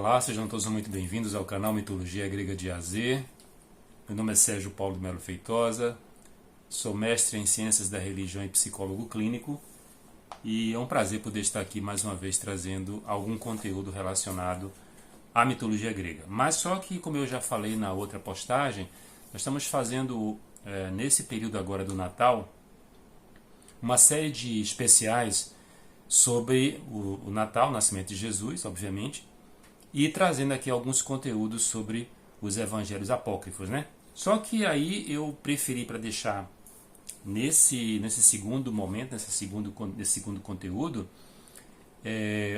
Olá, sejam todos muito bem-vindos ao canal Mitologia Grega de A a Z. Meu nome é Sérgio Paulo de Melo Feitosa, sou mestre em Ciências da Religião e psicólogo clínico e é um prazer poder estar aqui mais uma vez trazendo algum conteúdo relacionado à mitologia grega. Mas só que, como eu já falei na outra postagem, nós estamos fazendo, nesse período agora do Natal, uma série de especiais sobre o Natal, o nascimento de Jesus, obviamente, e trazendo aqui alguns conteúdos sobre os evangelhos apócrifos, né? Só que aí eu preferi para deixar nesse segundo momento, nesse segundo conteúdo,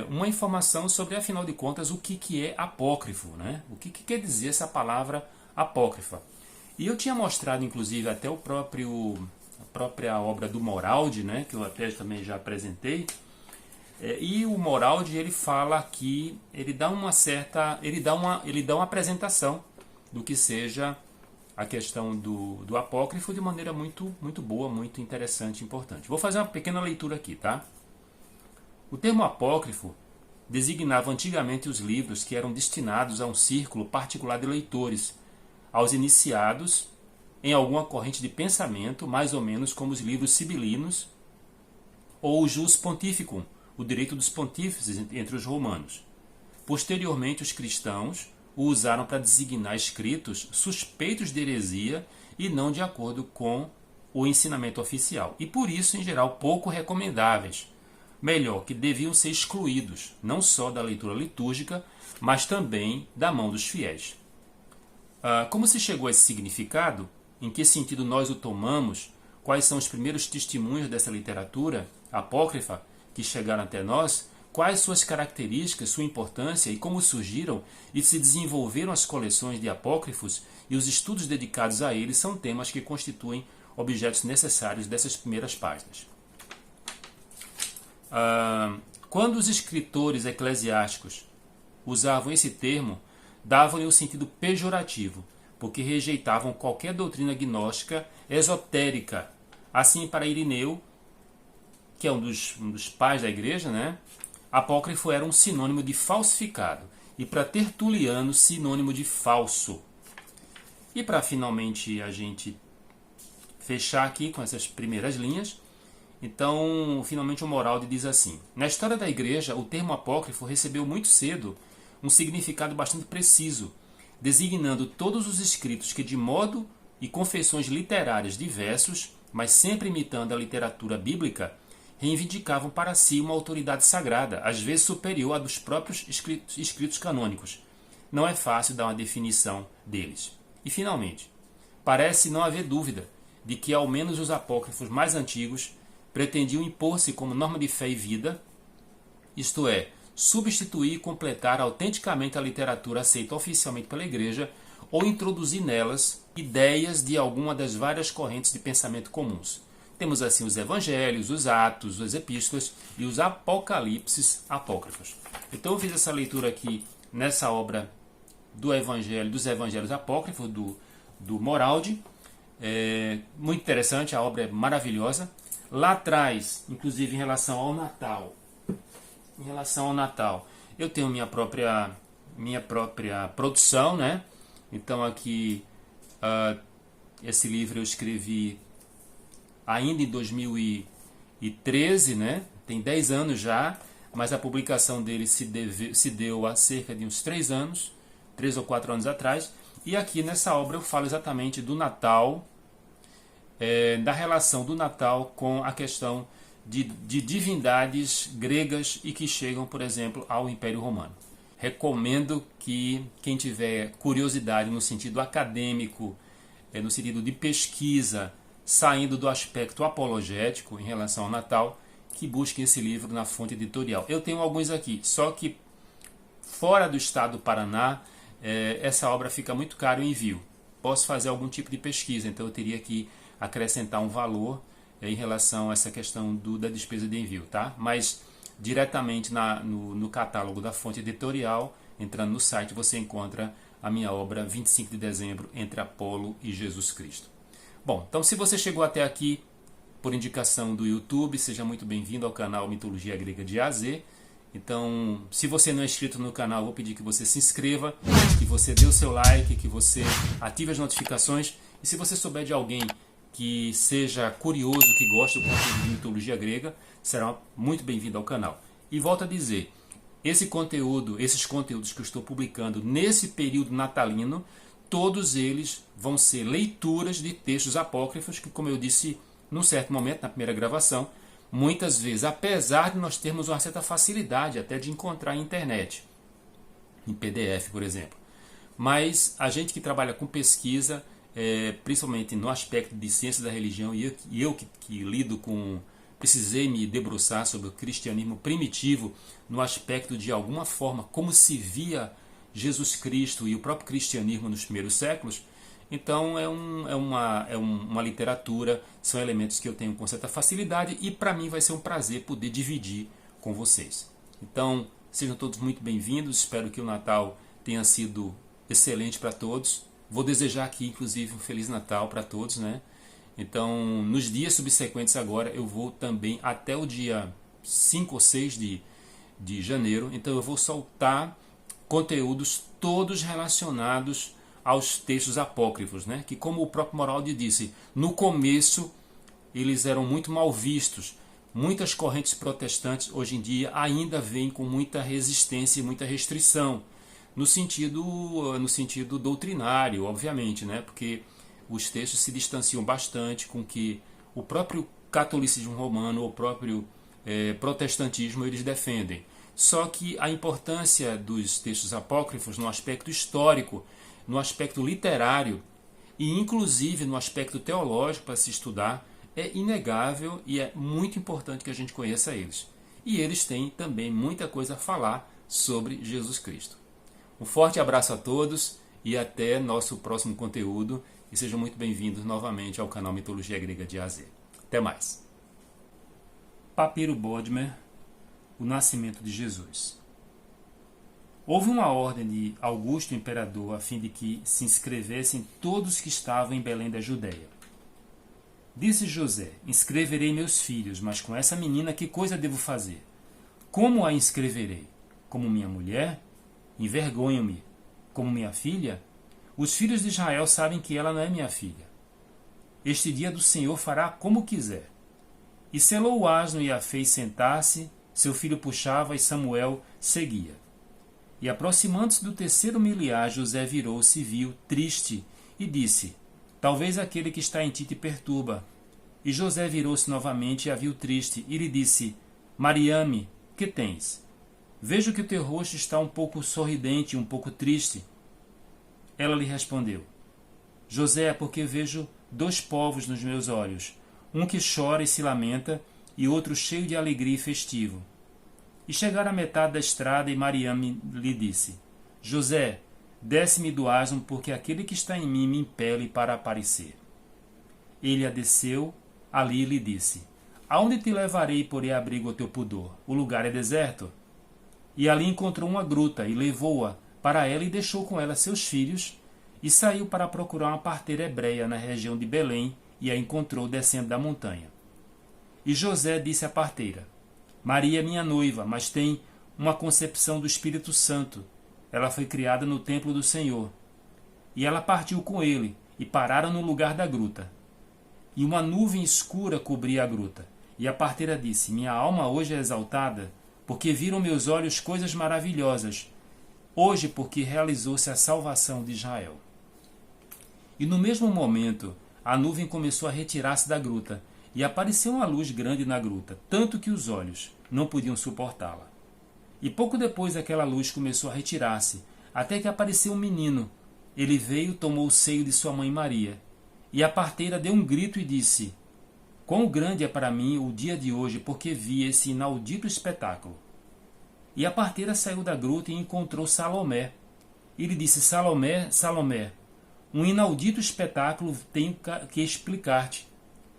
uma informação sobre, afinal de contas, o que é apócrifo, né? O que quer dizer essa palavra apócrifa. E eu tinha mostrado, inclusive, até a própria obra do Moraldi, né? Que eu até também já apresentei. E o Moraldi, ele fala aqui, ele dá uma apresentação do que seja a questão do apócrifo de maneira muito boa, muito interessante e importante. Vou fazer uma pequena leitura aqui, tá? O termo apócrifo designava antigamente os livros que eram destinados a um círculo particular de leitores, aos iniciados em alguma corrente de pensamento, mais ou menos como os livros sibilinos ou o Jus Pontificum, o direito dos pontífices entre os romanos. Posteriormente, os cristãos o usaram para designar escritos suspeitos de heresia e não de acordo com o ensinamento oficial, e por isso, em geral, pouco recomendáveis. Melhor, que deviam ser excluídos, não só da leitura litúrgica, mas também da mão dos fiéis. Como se chegou a esse significado? Em que sentido nós o tomamos? Quais são os primeiros testemunhos dessa literatura apócrifa que chegaram até nós? Quais suas características, sua importância e como surgiram e se desenvolveram as coleções de apócrifos e os estudos dedicados a eles são temas que constituem objetos necessários dessas primeiras páginas. Quando os escritores eclesiásticos usavam esse termo, davam-lhe um sentido pejorativo, porque rejeitavam qualquer doutrina gnóstica esotérica. Assim, para Irineu, que é um dos pais da igreja, né? Apócrifo era um sinônimo de falsificado, e para Tertuliano, sinônimo de falso. E para finalmente a gente fechar aqui com essas primeiras linhas, então finalmente o Moraldi diz assim: na história da igreja, o termo apócrifo recebeu muito cedo um significado bastante preciso, designando todos os escritos que de modo e confessões literárias diversos, mas sempre imitando a literatura bíblica, reivindicavam para si uma autoridade sagrada, às vezes superior à dos próprios escritos canônicos. Não é fácil dar uma definição deles. E, finalmente, parece não haver dúvida de que ao menos os apócrifos mais antigos pretendiam impor-se como norma de fé e vida, isto é, substituir e completar autenticamente a literatura aceita oficialmente pela Igreja ou introduzir nelas ideias de alguma das várias correntes de pensamento comuns. Temos assim os evangelhos, os atos, as epístolas e os apocalipses apócrifos. Então eu fiz essa leitura aqui nessa obra dos evangelhos apócrifos do Moraldi. Muito interessante, a obra é maravilhosa. Lá atrás, inclusive em relação ao Natal, eu tenho minha própria produção, né? Então aqui esse livro eu escrevi ainda em 2013, né? Tem 10 anos já, mas a publicação dele se deu há cerca de uns 3 ou 4 anos atrás. E aqui nessa obra eu falo exatamente do Natal, da relação do Natal com a questão de divindades gregas e que chegam, por exemplo, ao Império Romano. Recomendo que quem tiver curiosidade no sentido acadêmico, no sentido de pesquisa, saindo do aspecto apologético em relação ao Natal, que busquem esse livro na fonte editorial. Eu tenho alguns aqui, só que fora do estado do Paraná, essa obra fica muito caro em envio. Posso fazer algum tipo de pesquisa, então eu teria que acrescentar um valor em relação a essa questão da despesa de envio, tá? Mas diretamente no catálogo da fonte editorial, entrando no site, você encontra a minha obra 25 de dezembro, Entre Apolo e Jesus Cristo. Bom, então se você chegou até aqui por indicação do YouTube, seja muito bem-vindo ao canal Mitologia Grega de A a Z. Então, se você não é inscrito no canal, eu vou pedir que você se inscreva, que você dê o seu like, que você ative as notificações. E se você souber de alguém que seja curioso, que gosta do conteúdo de mitologia grega, será muito bem-vindo ao canal. E volto a dizer, esses conteúdos que eu estou publicando nesse período natalino, todos eles vão ser leituras de textos apócrifos que, como eu disse num certo momento, na primeira gravação, muitas vezes, apesar de nós termos uma certa facilidade até de encontrar na internet, em PDF, por exemplo. Mas a gente que trabalha com pesquisa, principalmente no aspecto de ciência da religião, e eu que lido com... precisei me debruçar sobre o cristianismo primitivo no aspecto de alguma forma como se via Jesus Cristo e o próprio cristianismo nos primeiros séculos. Então é uma literatura, são elementos que eu tenho com certa facilidade e para mim vai ser um prazer poder dividir com vocês. Então sejam todos muito bem-vindos, espero que o Natal tenha sido excelente para todos. Vou desejar aqui inclusive um Feliz Natal para todos, né? Então nos dias subsequentes agora eu vou também até o dia 5 ou 6 de janeiro, então eu vou soltar conteúdos todos relacionados aos textos apócrifos, né? Que como o próprio Moraldi disse, no começo eles eram muito mal vistos. Muitas correntes protestantes hoje em dia ainda vêm com muita resistência e muita restrição, no sentido doutrinário, obviamente, né? Porque os textos se distanciam bastante com que o próprio catolicismo romano ou o próprio protestantismo eles defendem. Só que a importância dos textos apócrifos no aspecto histórico, no aspecto literário e inclusive no aspecto teológico para se estudar é inegável e é muito importante que a gente conheça eles. E eles têm também muita coisa a falar sobre Jesus Cristo. Um forte abraço a todos e até nosso próximo conteúdo e sejam muito bem-vindos novamente ao canal Mitologia Grega de A a Z. Até mais. Papiro Bodmer, o nascimento de Jesus. Houve uma ordem de Augusto Imperador a fim de que se inscrevessem todos que estavam em Belém da Judéia. Disse José: inscreverei meus filhos, mas com essa menina que coisa devo fazer? Como a inscreverei? Como minha mulher? Envergonho-me. Como minha filha? Os filhos de Israel sabem que ela não é minha filha. Este dia do Senhor fará como quiser. E selou o asno e a fez sentar-se, seu filho puxava e Samuel seguia. E aproximando-se do terceiro miliar, José virou-se e viu, triste, e disse: talvez aquele que está em ti te perturba. E José virou-se novamente e a viu triste, e lhe disse: Mariame, que tens? Vejo que o teu rosto está um pouco sorridente, um pouco triste. Ela lhe respondeu: José, porque vejo dois povos nos meus olhos, um que chora e se lamenta, e outro cheio de alegria e festivo. E chegaram à metade da estrada, e Mariame lhe disse: José, desce-me do asno, porque aquele que está em mim me impele para aparecer. Ele a desceu, ali lhe disse: aonde te levarei e porei abrigo ao teu pudor? O lugar é deserto. E ali encontrou uma gruta, e levou-a para ela, e deixou com ela seus filhos, e saiu para procurar uma parteira hebreia na região de Belém, e a encontrou descendo da montanha. E José disse à parteira: Maria é minha noiva, mas tem uma concepção do Espírito Santo. Ela foi criada no templo do Senhor. E ela partiu com ele, e pararam no lugar da gruta. E uma nuvem escura cobria a gruta. E a parteira disse: minha alma hoje é exaltada, porque viram meus olhos coisas maravilhosas. Hoje, porque realizou-se a salvação de Israel. E no mesmo momento, a nuvem começou a retirar-se da gruta, e apareceu uma luz grande na gruta, tanto que os olhos não podiam suportá-la. E pouco depois aquela luz começou a retirar-se, até que apareceu um menino. Ele veio, tomou o seio de sua mãe Maria. E a parteira deu um grito e disse: quão grande é para mim o dia de hoje, porque vi esse inaudito espetáculo. E a parteira saiu da gruta e encontrou Salomé. E lhe disse: Salomé, Salomé, um inaudito espetáculo tenho que explicar-te.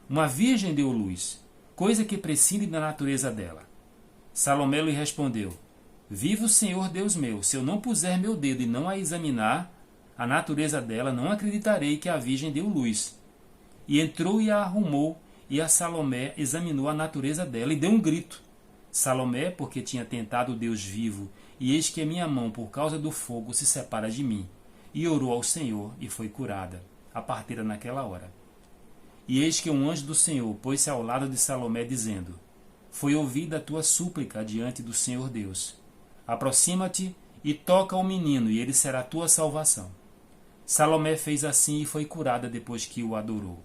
Uma virgem deu luz, coisa que prescinde da natureza dela. Salomé lhe respondeu: viva o Senhor Deus meu, se eu não puser meu dedo e não a examinar, a natureza dela, não acreditarei que a virgem deu luz. E entrou e a arrumou, e a Salomé examinou a natureza dela e deu um grito. Salomé, porque tinha tentado o Deus vivo, e eis que a minha mão, por causa do fogo, se separa de mim. E orou ao Senhor, e foi curada. A parteira naquela hora. E eis que um anjo do Senhor pôs-se ao lado de Salomé, dizendo: Foi ouvida a tua súplica diante do Senhor Deus. Aproxima-te e toca o menino, e ele será tua salvação. Salomé fez assim e foi curada depois que o adorou.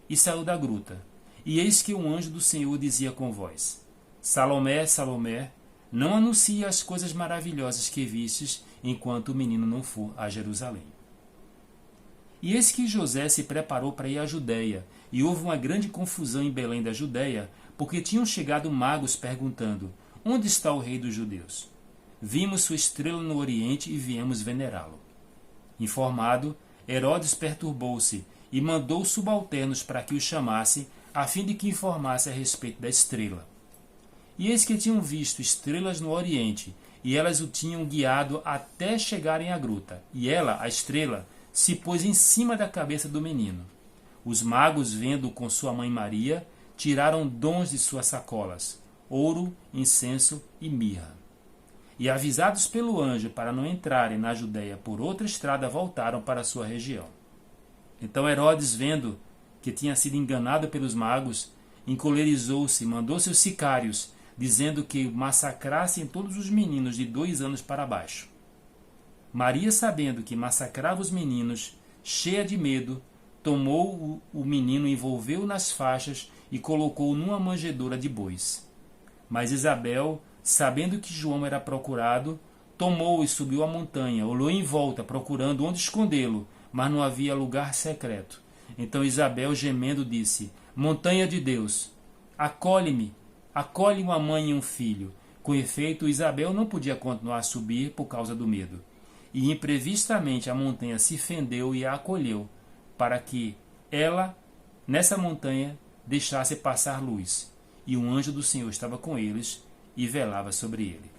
E saiu da gruta. E eis que um anjo do Senhor dizia com voz: Salomé, Salomé, não anuncie as coisas maravilhosas que vistes, enquanto o menino não for a Jerusalém. E eis que José se preparou para ir à Judéia, e houve uma grande confusão em Belém da Judéia, porque tinham chegado magos perguntando: Onde está o rei dos judeus? Vimos sua estrela no oriente e viemos venerá-lo. Informado, Herodes perturbou-se e mandou subalternos para que o chamasse, a fim de que informasse a respeito da estrela. E eis que tinham visto estrelas no oriente, e elas o tinham guiado até chegarem à gruta. E ela, a estrela, se pôs em cima da cabeça do menino. Os magos, vendo-o com sua mãe Maria, tiraram dons de suas sacolas, ouro, incenso e mirra. E avisados pelo anjo para não entrarem na Judéia por outra estrada, voltaram para sua região. Então Herodes, vendo que tinha sido enganado pelos magos, encolerizou-se e mandou seus sicários, dizendo que massacrassem todos os meninos de 2 anos para baixo. Maria, sabendo que massacrava os meninos, cheia de medo, tomou o menino, envolveu-o nas faixas e colocou-o numa manjedoura de bois. Mas Isabel, sabendo que João era procurado, tomou-o e subiu a montanha, olhou em volta, procurando onde escondê-lo, mas não havia lugar secreto. Então Isabel, gemendo, disse: Montanha de Deus, acolhe-me, acolhe uma mãe e um filho. Com efeito, Isabel não podia continuar a subir por causa do medo. E imprevistamente a montanha se fendeu e a acolheu, para que ela, nessa montanha, deixasse passar luz. E um anjo do Senhor estava com eles e velava sobre ele.